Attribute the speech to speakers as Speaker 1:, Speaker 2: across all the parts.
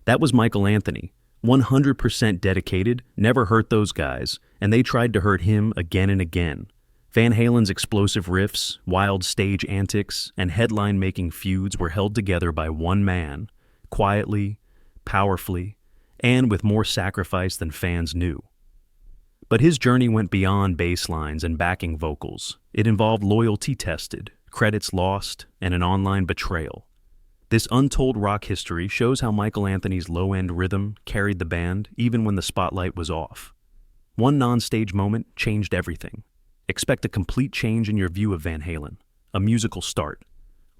Speaker 1: That was Michael Anthony, 100% dedicated, never hurt those guys, and they tried to hurt him again and again. Van Halen's explosive riffs, wild stage antics, and headline-making feuds were held together by one man, quietly, powerfully, and with more sacrifice than fans knew. But his journey went beyond bass lines and backing vocals. It involved loyalty tested, credits lost, and an online betrayal. This untold rock history shows how Michael Anthony's low-end rhythm carried the band even when the spotlight was off. One non-stage moment changed everything. Expect a complete change in your view of Van Halen. A musical start.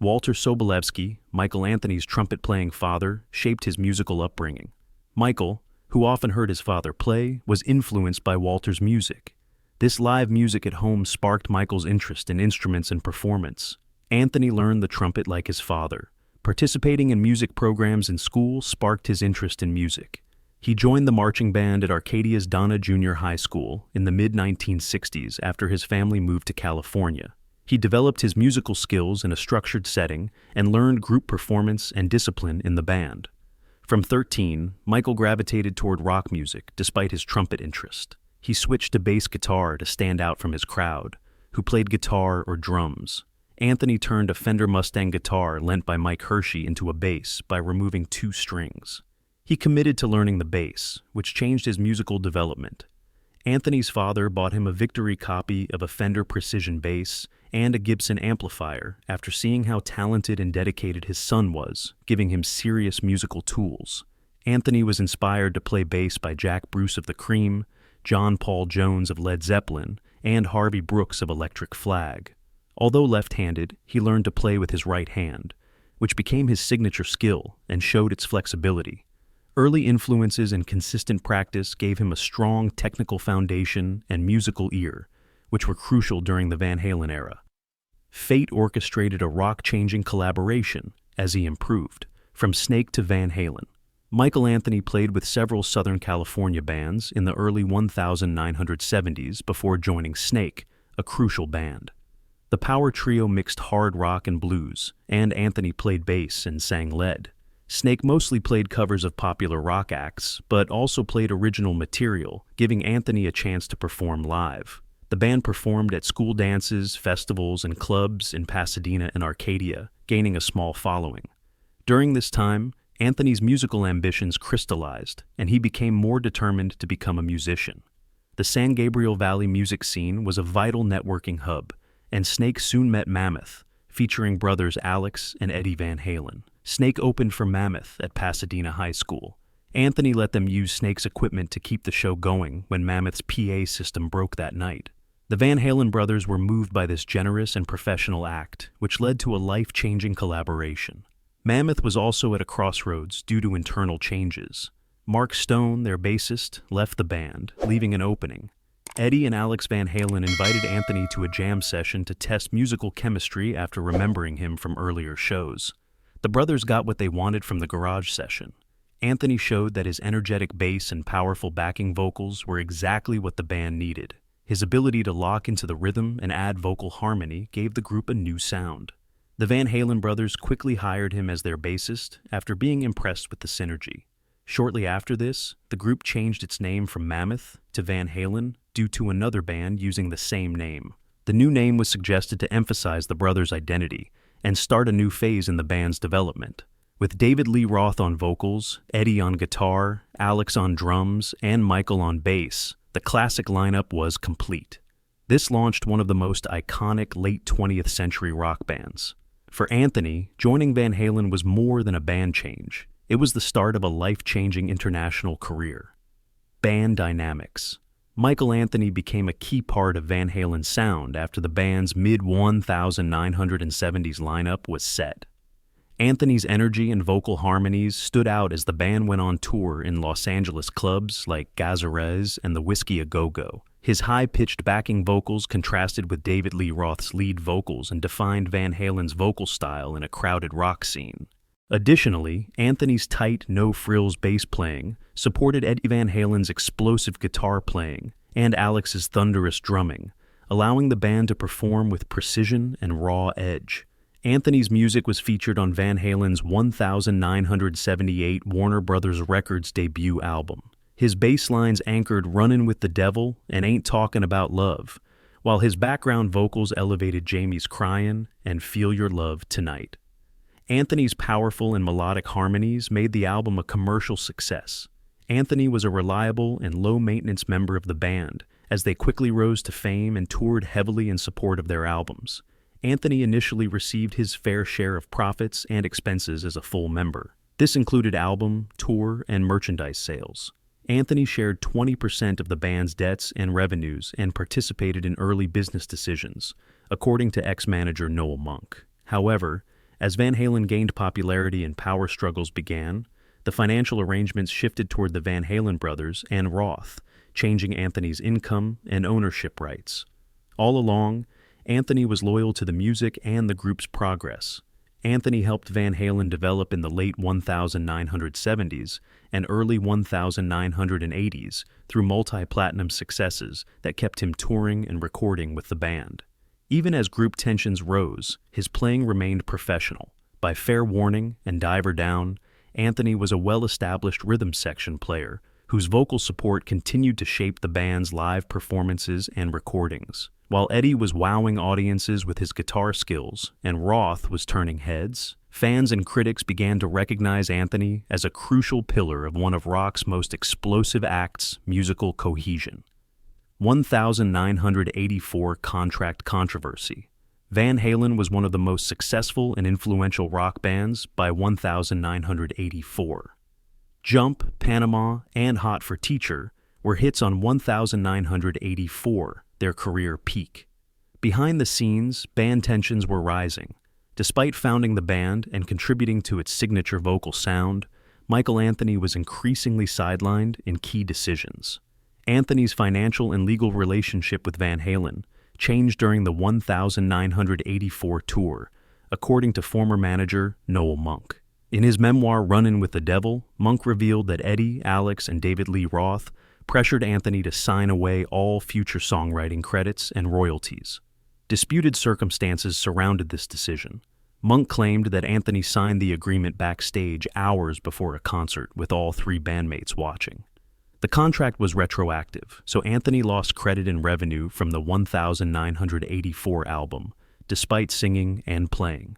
Speaker 1: Walter Sobolewski, Michael Anthony's trumpet-playing father, shaped his musical upbringing. Michael, who often heard his father play, was influenced by Walter's music. This live music at home sparked Michael's interest in instruments and performance. Anthony learned the trumpet like his father. Participating in music programs in school sparked his interest in music. He joined the marching band at Arcadia's Donna Junior High School in the mid-1960s after his family moved to California. He developed his musical skills in a structured setting and learned group performance and discipline in the band. From 13, Michael gravitated toward rock music despite his trumpet interest. He switched to bass guitar to stand out from his crowd, who played guitar or drums. Anthony turned a Fender Mustang guitar lent by Mike Hershey into a bass by removing 2 strings. He committed to learning the bass, which changed his musical development. Anthony's father bought him a Victory copy of a Fender Precision bass and a Gibson amplifier after seeing how talented and dedicated his son was, giving him serious musical tools. Anthony was inspired to play bass by Jack Bruce of the Cream, John Paul Jones of Led Zeppelin, and Harvey Brooks of Electric Flag. Although left-handed, he learned to play with his right hand, which became his signature skill and showed its flexibility. Early influences and consistent practice gave him a strong technical foundation and musical ear, which were crucial during the Van Halen era. Fate orchestrated a rock-changing collaboration as he improved, from Snake to Van Halen. Michael Anthony played with several Southern California bands in the early 1970s before joining Snake, a crucial band. The power trio mixed hard rock and blues, and Anthony played bass and sang lead. Snake mostly played covers of popular rock acts, but also played original material, giving Anthony a chance to perform live. The band performed at school dances, festivals, and clubs in Pasadena and Arcadia, gaining a small following. During this time, Anthony's musical ambitions crystallized, and he became more determined to become a musician. The San Gabriel Valley music scene was a vital networking hub, and Snake soon met Mammoth, featuring brothers Alex and Eddie Van Halen. Snake opened for Mammoth at Pasadena High School. Anthony let them use Snake's equipment to keep the show going when Mammoth's PA system broke that night. The Van Halen brothers were moved by this generous and professional act, which led to a life-changing collaboration. Mammoth was also at a crossroads due to internal changes. Mark Stone, their bassist, left the band, leaving an opening. Eddie and Alex Van Halen invited Anthony to a jam session to test musical chemistry after remembering him from earlier shows. The brothers got what they wanted from the garage session. Anthony showed that his energetic bass and powerful backing vocals were exactly what the band needed. His ability to lock into the rhythm and add vocal harmony gave the group a new sound. The Van Halen brothers quickly hired him as their bassist after being impressed with the synergy. Shortly after this, the group changed its name from Mammoth to Van Halen due to another band using the same name. The new name was suggested to emphasize the brothers' identity and start a new phase in the band's development. With David Lee Roth on vocals, Eddie on guitar, Alex on drums, and Michael on bass, the classic lineup was complete. This launched one of the most iconic late 20th century rock bands. For Anthony, joining Van Halen was more than a band change. It was the start of a life-changing international career. Band dynamics. Michael Anthony became a key part of Van Halen's sound after the band's mid-1970s lineup was set. Anthony's energy and vocal harmonies stood out as the band went on tour in Los Angeles clubs like Gazarez and the Whiskey A Go-Go. His high-pitched backing vocals contrasted with David Lee Roth's lead vocals and defined Van Halen's vocal style in a crowded rock scene. Additionally, Anthony's tight, no-frills bass playing supported Eddie Van Halen's explosive guitar playing and Alex's thunderous drumming, allowing the band to perform with precision and raw edge. Anthony's music was featured on Van Halen's 1978 Warner Brothers Records debut album. His bass lines anchored "Runnin' with the Devil" and "Ain't Talkin' About Love," while his background vocals elevated Jamie's "Cryin'" and "Feel Your Love Tonight." Anthony's powerful and melodic harmonies made the album a commercial success. Anthony was a reliable and low-maintenance member of the band, as they quickly rose to fame and toured heavily in support of their albums. Anthony initially received his fair share of profits and expenses as a full member. This included album, tour, and merchandise sales. Anthony shared 20% of the band's debts and revenues and participated in early business decisions, according to ex-manager Noel Monk. However, as Van Halen gained popularity and power struggles began, the financial arrangements shifted toward the Van Halen brothers and Roth, changing Anthony's income and ownership rights. All along, Anthony was loyal to the music and the group's progress. Anthony helped Van Halen develop in the late 1970s and early 1980s through multi-platinum successes that kept him touring and recording with the band. Even as group tensions rose, his playing remained professional. By Fair Warning and Diver Down, Anthony was a well-established rhythm section player whose vocal support continued to shape the band's live performances and recordings. While Eddie was wowing audiences with his guitar skills and Roth was turning heads, fans and critics began to recognize Anthony as a crucial pillar of one of rock's most explosive acts, musical cohesion. 1984 Contract Controversy. Van Halen was one of the most successful and influential rock bands by 1984. Jump, Panama, and Hot for Teacher were hits on 1984, their career peak. Behind the scenes, band tensions were rising. Despite founding the band and contributing to its signature vocal sound, Michael Anthony was increasingly sidelined in key decisions. Anthony's financial and legal relationship with Van Halen changed during the 1984 tour, according to former manager Noel Monk. In his memoir Runnin' with the Devil, Monk revealed that Eddie, Alex, and David Lee Roth pressured Anthony to sign away all future songwriting credits and royalties. Disputed circumstances surrounded this decision. Monk claimed that Anthony signed the agreement backstage hours before a concert with all three bandmates watching. The contract was retroactive, so Anthony lost credit and revenue from the 1984 album, despite singing and playing.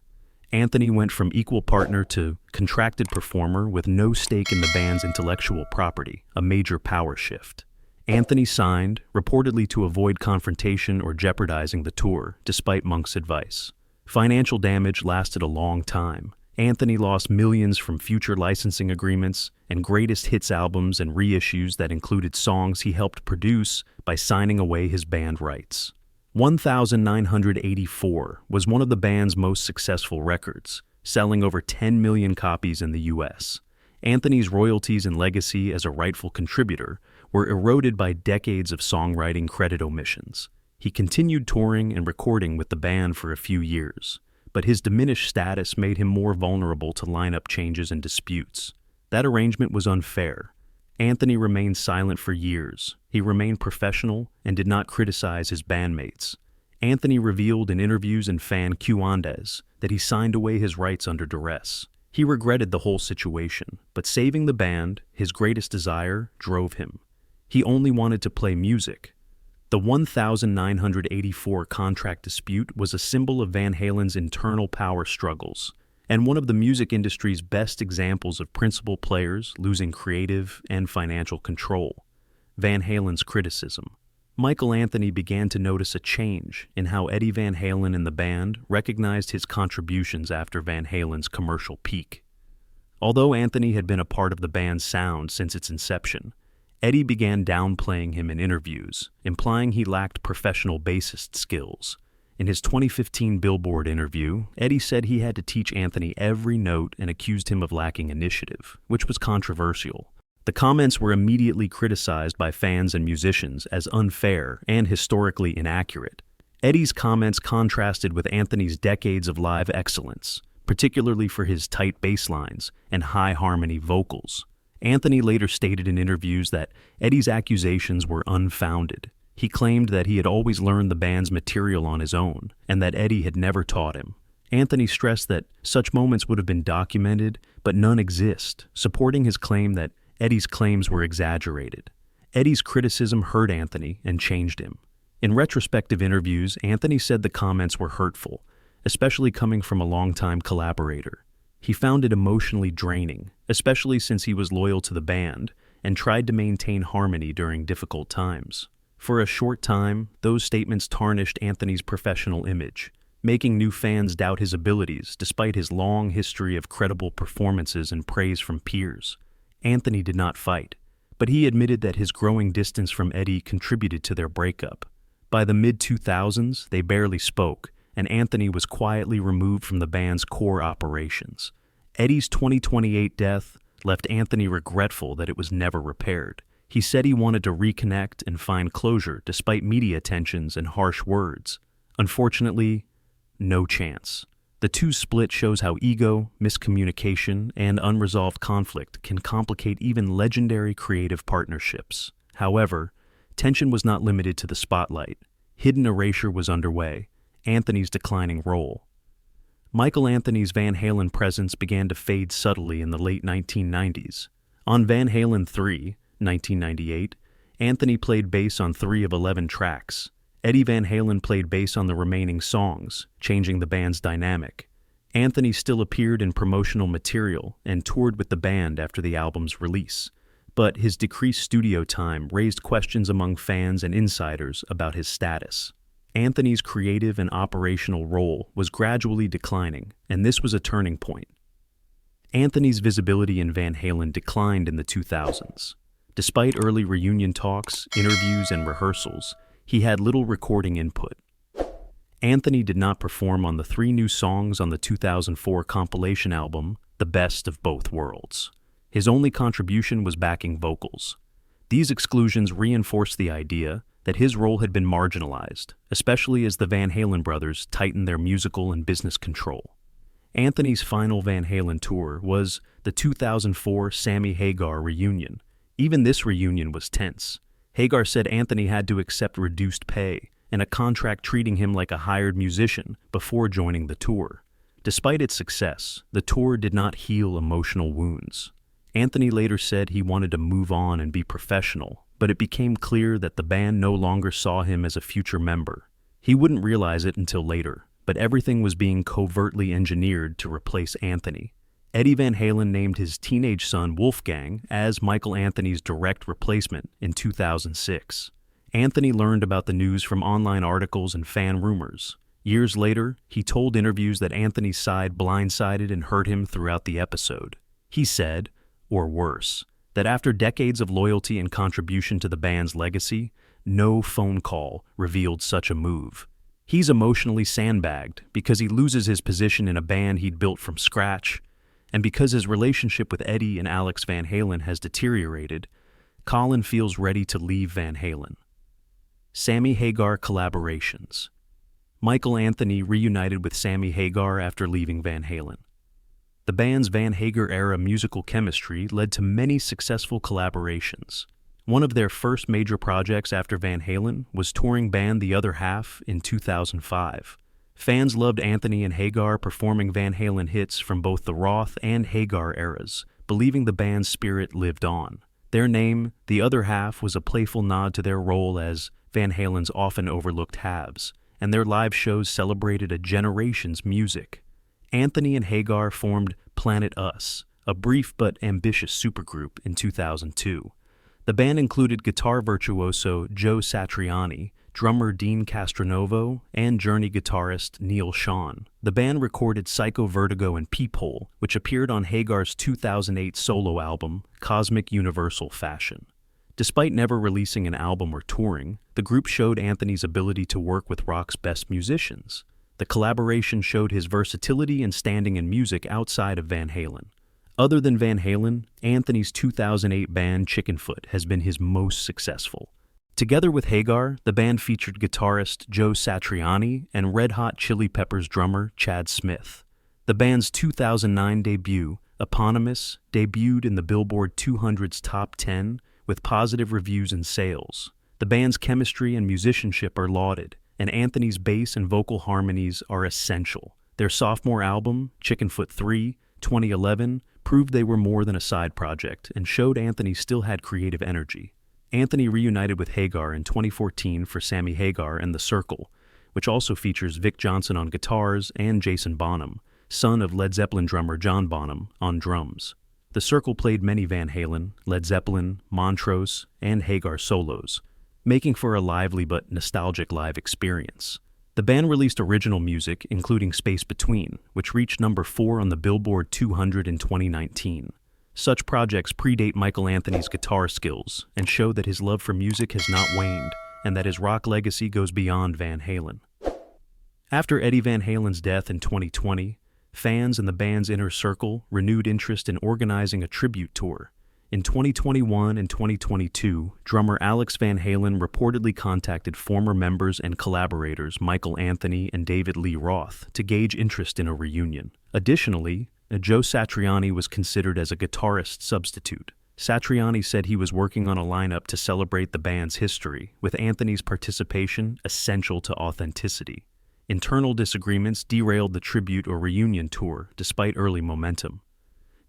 Speaker 1: Anthony went from equal partner to contracted performer with no stake in the band's intellectual property, a major power shift. Anthony signed, reportedly to avoid confrontation or jeopardizing the tour, despite Monk's advice. Financial damage lasted a long time. Anthony lost millions from future licensing agreements and greatest hits albums and reissues that included songs he helped produce by signing away his band rights. 1984 was one of the band's most successful records, selling over 10 million copies in the U.S. Anthony's royalties and legacy as a rightful contributor were eroded by decades of songwriting credit omissions. He continued touring and recording with the band for a few years, but his diminished status made him more vulnerable to lineup changes and disputes. That arrangement was unfair. Anthony remained silent for years. He remained professional and did not criticize his bandmates. Anthony revealed in interviews and fan Q&As that he signed away his rights under duress. He regretted the whole situation, but saving the band, his greatest desire, drove him. He only wanted to play music. The 1984 contract dispute was a symbol of Van Halen's internal power struggles, and one of the music industry's best examples of principal players losing creative and financial control. Van Halen's criticism. Michael Anthony began to notice a change in how Eddie Van Halen and the band recognized his contributions after Van Halen's commercial peak. Although Anthony had been a part of the band's sound since its inception, Eddie began downplaying him in interviews, implying he lacked professional bassist skills. In his 2015 Billboard interview, Eddie said he had to teach Anthony every note and accused him of lacking initiative, which was controversial. The comments were immediately criticized by fans and musicians as unfair and historically inaccurate. Eddie's comments contrasted with Anthony's decades of live excellence, particularly for his tight bass lines and high harmony vocals. Anthony later stated in interviews that Eddie's accusations were unfounded. He claimed that he had always learned the band's material on his own, and that Eddie had never taught him. Anthony stressed that such moments would have been documented, but none exist, supporting his claim that Eddie's claims were exaggerated. Eddie's criticism hurt Anthony and changed him. In retrospective interviews, Anthony said the comments were hurtful, especially coming from a longtime collaborator. He found it emotionally draining, especially since he was loyal to the band and tried to maintain harmony during difficult times. For a short time, those statements tarnished Anthony's professional image, making new fans doubt his abilities despite his long history of credible performances and praise from peers. Anthony did not fight, but he admitted that his growing distance from Eddie contributed to their breakup. By the mid-2000s, they barely spoke, and Anthony was quietly removed from the band's core operations. Eddie's 2028 death left Anthony regretful that it was never repaired. He said he wanted to reconnect and find closure despite media attentions and harsh words. Unfortunately, no chance. The two split shows how ego, miscommunication, and unresolved conflict can complicate even legendary creative partnerships. However, tension was not limited to the spotlight. Hidden erasure was underway, Anthony's declining role. Michael Anthony's Van Halen presence began to fade subtly in the late 1990s. On Van Halen 3, 1998, Anthony played bass on 3 of 11 tracks. Eddie Van Halen played bass on the remaining songs, changing the band's dynamic. Anthony still appeared in promotional material and toured with the band after the album's release, but his decreased studio time raised questions among fans and insiders about his status. Anthony's creative and operational role was gradually declining, and this was a turning point. Anthony's visibility in Van Halen declined in the 2000s. Despite early reunion talks, interviews, and rehearsals, he had little recording input. Anthony did not perform on the 3 new songs on the 2004 compilation album, The Best of Both Worlds. His only contribution was backing vocals. These exclusions reinforced the idea that his role had been marginalized, especially as the Van Halen brothers tightened their musical and business control. Anthony's final Van Halen tour was the 2004 Sammy Hagar reunion. Even this reunion was tense. Hagar said Anthony had to accept reduced pay and a contract treating him like a hired musician before joining the tour. Despite its success, the tour did not heal emotional wounds. Anthony later said he wanted to move on and be professional, but it became clear that the band no longer saw him as a future member. He wouldn't realize it until later, but everything was being covertly engineered to replace Anthony. Eddie Van Halen named his teenage son Wolfgang as Michael Anthony's direct replacement in 2006. Anthony learned about the news from online articles and fan rumors. Years later, he told interviews that Anthony's side blindsided and hurt him throughout the episode. He said, or worse, that after decades of loyalty and contribution to the band's legacy, no phone call revealed such a move. He's emotionally sandbagged because he loses his position in a band he'd built from scratch, and because his relationship with Eddie and Alex Van Halen has deteriorated, Colin feels ready to leave Van Halen. Sammy Hagar collaborations. Michael Anthony reunited with Sammy Hagar after leaving Van Halen. The band's Van Hagar-era musical chemistry led to many successful collaborations. One of their first major projects after Van Halen was touring band The Other Half in 2005. Fans loved Anthony and Hagar performing Van Halen hits from both the Roth and Hagar eras, believing the band's spirit lived on. Their name, The Other Half, was a playful nod to their role as Van Halen's often overlooked halves, and their live shows celebrated a generation's music. Anthony and Hagar formed Planet Us, a brief but ambitious supergroup, in 2002. The band included guitar virtuoso Joe Satriani, drummer Dean Castronovo, and Journey guitarist Neil Schon. The band recorded Psycho Vertigo and Peephole, which appeared on Hagar's 2008 solo album, Cosmic Universal Fashion. Despite never releasing an album or touring, the group showed Anthony's ability to work with rock's best musicians. The collaboration showed his versatility and standing in music outside of Van Halen. Other than Van Halen, Anthony's 2008 band Chickenfoot has been his most successful. Together with Hagar, the band featured guitarist Joe Satriani and Red Hot Chili Peppers drummer Chad Smith. The band's 2009 debut, Eponymous, debuted in the Billboard 200's top 10 with positive reviews and sales. The band's chemistry and musicianship are lauded, and Anthony's bass and vocal harmonies are essential. Their sophomore album, Chickenfoot 3, 2011, proved they were more than a side project and showed Anthony still had creative energy. Anthony reunited with Hagar in 2014 for Sammy Hagar and The Circle, which also features Vic Johnson on guitars and Jason Bonham, son of Led Zeppelin drummer John Bonham, on drums. The Circle played many Van Halen, Led Zeppelin, Montrose, and Hagar solos, making for a lively but nostalgic live experience. The band released original music, including Space Between, which reached number 4 on the Billboard 200 in 2019. Such projects predate Michael Anthony's guitar skills and show that his love for music has not waned and that his rock legacy goes beyond Van Halen. After Eddie Van Halen's death in 2020, fans in the band's inner circle renewed interest in organizing a tribute tour. In 2021 and 2022, drummer Alex Van Halen reportedly contacted former members and collaborators Michael Anthony and David Lee Roth to gauge interest in a reunion. Additionally, Joe Satriani was considered as a guitarist substitute. Satriani said he was working on a lineup to celebrate the band's history, with Anthony's participation essential to authenticity. Internal disagreements derailed the tribute or reunion tour despite early momentum.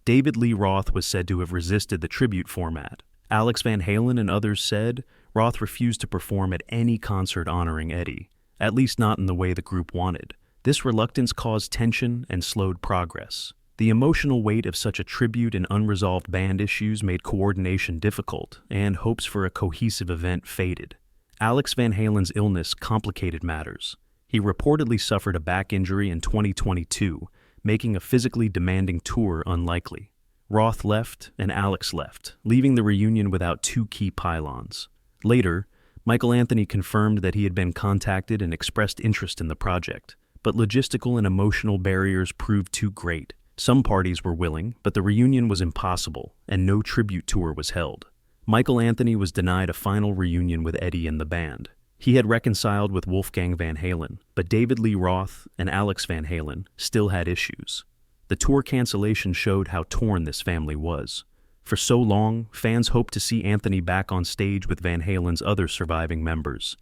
Speaker 1: David Lee Roth was said to have resisted the tribute format. Alex Van Halen and others said Roth refused to perform at any concert honoring Eddie, at least not in the way the group wanted. This reluctance caused tension and slowed progress. The emotional weight of such a tribute and unresolved band issues made coordination difficult, and hopes for a cohesive event faded. Alex Van Halen's illness complicated matters. He reportedly suffered a back injury in 2022, making a physically demanding tour unlikely. Roth left and Alex left, leaving the reunion without 2 key pylons. Later, Michael Anthony confirmed that he had been contacted and expressed interest in the project, but logistical and emotional barriers proved too great. Some parties were willing, but the reunion was impossible, and no tribute tour was held. Michael Anthony was denied a final reunion with Eddie and the band. He had reconciled with Wolfgang Van Halen, but David Lee Roth and Alex Van Halen still had issues. The tour cancellation showed how torn this family was. For so long, fans hoped to see Anthony back on stage with Van Halen's other surviving members.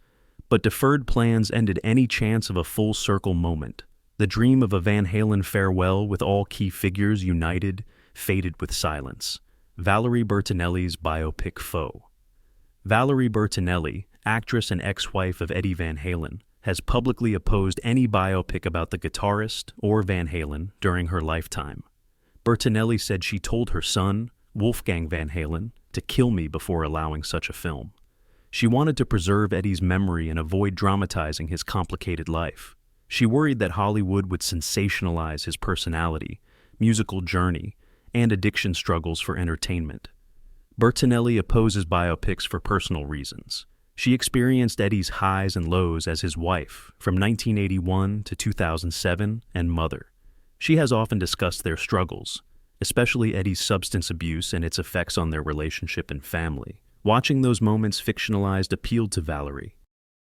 Speaker 1: But deferred plans ended any chance of a full circle moment. The dream of a Van Halen farewell with all key figures united faded with silence. Valerie Bertinelli's biopic foe. Valerie Bertinelli, actress and ex-wife of Eddie Van Halen, has publicly opposed any biopic about the guitarist or Van Halen during her lifetime. Bertinelli said she told her son, Wolfgang Van Halen, to kill me before allowing such a film. She wanted to preserve Eddie's memory and avoid dramatizing his complicated life. She worried that Hollywood would sensationalize his personality, musical journey, and addiction struggles for entertainment. Bertinelli opposes biopics for personal reasons. She experienced Eddie's highs and lows as his wife from 1981 to 2007 and mother. She has often discussed their struggles, especially Eddie's substance abuse and its effects on their relationship and family. Watching those moments fictionalized appealed to Valerie,